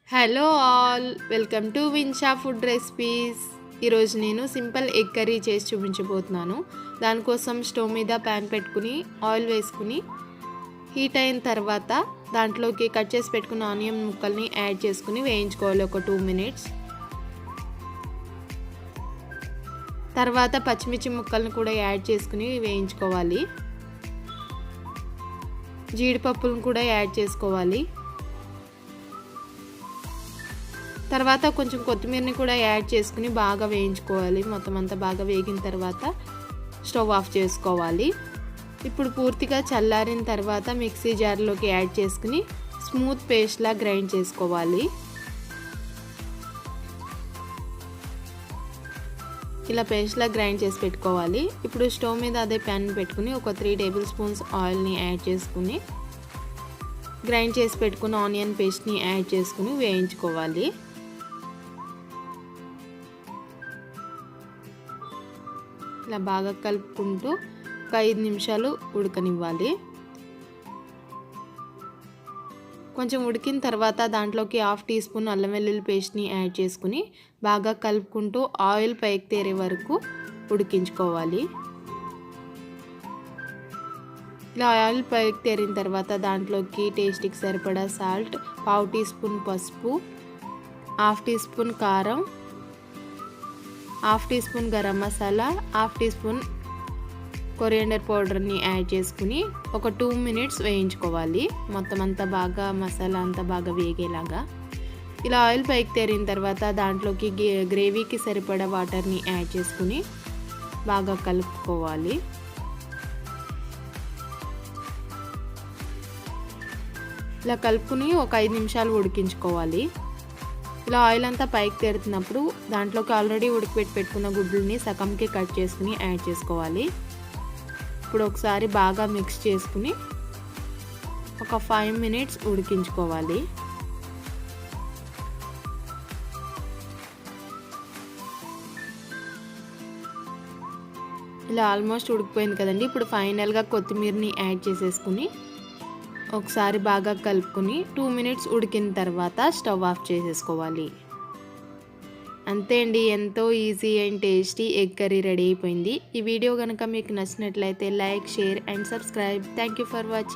Hello all, welcome to Vinsha food recipes. ఈరోజు నేను simple egg curry చేసి చూపించబోతున్నాను. దానికోసం స్టవ్ మీద ప్యాన్ పెట్టుకుని ఆయిల్ వేసుకుని హీట్ అయిన తర్వాత దాంట్లోకి కట్ చేసి పెట్టుకున్న ఆనియన్ ముక్కల్ని యాడ్ చేసుకుని వేయించుకోవాలి ఒక 2 మినిట్స్. తర్వాత పచ్చిమిర్చి ముక్కల్ని కూడా యాడ్ చేసుకుని వేయించుకోవాలి. జీడిపప్పులను కూడా యాడ్ చేసుకోవాలి. తర్వాత కొంచెం కొత్తిమీరని కూడా యాడ్ చేసుకుని బాగా వేయించుకోవాలి. మొత్తం అంతా బాగా వేగిన తర్వాత స్టవ్ ఆఫ్ చేసుకోవాలి. ఇప్పుడు పూర్తిగా చల్లారిన తర్వాత మిక్సీ జార్లోకి యాడ్ చేసుకుని స్మూత్ పేస్ట్లా గ్రైండ్ చేసుకోవాలి. ఇలా పేస్ట్లా గ్రైండ్ చేసి పెట్టుకోవాలి. ఇప్పుడు స్టవ్ మీద అదే ప్యాన్ పెట్టుకుని ఒక 3 టేబుల్ స్పూన్స్ ఆయిల్ని యాడ్ చేసుకుని గ్రైండ్ చేసి పెట్టుకున్న ఆనియన్ పేస్ట్ని యాడ్ చేసుకుని వేయించుకోవాలి. ఇలా బాగా కలుపుకుంటూ ఒక 5 నిమిషాలు ఉడకనివ్వాలి. కొంచెం ఉడికిన తర్వాత దాంట్లోకి 1/2 టీ స్పూన్ అల్లం వెల్లుల్లి పేస్ట్ని యాడ్ చేసుకుని బాగా కలుపుకుంటూ ఆయిల్ పైకి తేరే వరకు ఉడికించుకోవాలి. ఇలా ఆయిల్ పైకి తేరిన తర్వాత దాంట్లోకి టేస్ట్కి సరిపడా సాల్ట్, 1/2 టీ స్పూన్ పసుపు, 1/2 టీ స్పూన్ కారం, 1/2 teaspoon garam masala, 1/2 teaspoon coriander పౌడర్ని యాడ్ చేసుకుని ఒక 2 మినిట్స్ వేయించుకోవాలి. మొత్తం అంతా బాగా మసాలా అంతా బాగా వేగేలాగా. ఇలా ఆయిల్ పైకి తేరిన తర్వాత దాంట్లోకి గ్రేవీకి సరిపడా వాటర్ని యాడ్ చేసుకుని బాగా కలుపుకోవాలి. ఇలా కలుపుకుని ఒక 5 నిమిషాలు ఉడికించుకోవాలి. ఇలా ఆయిల్ అంతా పైకి తేరుతున్నప్పుడు దాంట్లోకి ఆల్రెడీ ఉడికిపెట్టి పెట్టుకున్న గుడ్లని సగంకి కట్ చేసుకుని యాడ్ చేసుకోవాలి. ఇప్పుడు ఒకసారి బాగా మిక్స్ చేసుకుని ఒక 5 మినిట్స్ ఉడికించుకోవాలి. ఇలా ఆల్మోస్ట్ ఉడికిపోయింది కదండి. ఇప్పుడు ఫైనల్గా కొత్తిమీరని యాడ్ చేసేసుకుని ఒకసారి బాగా కలుపుకొని 2 మినిట్స్ ఉడికిన తర్వాత స్టవ్ ఆఫ్ చేసేసుకోవాలి. అంతే అండి, ఎంతో easy and tasty egg curry ready అయిపోయింది. ఈ వీడియో కనుక మీకు నచ్చినట్లయితే like, share and subscribe. Thank you for watching.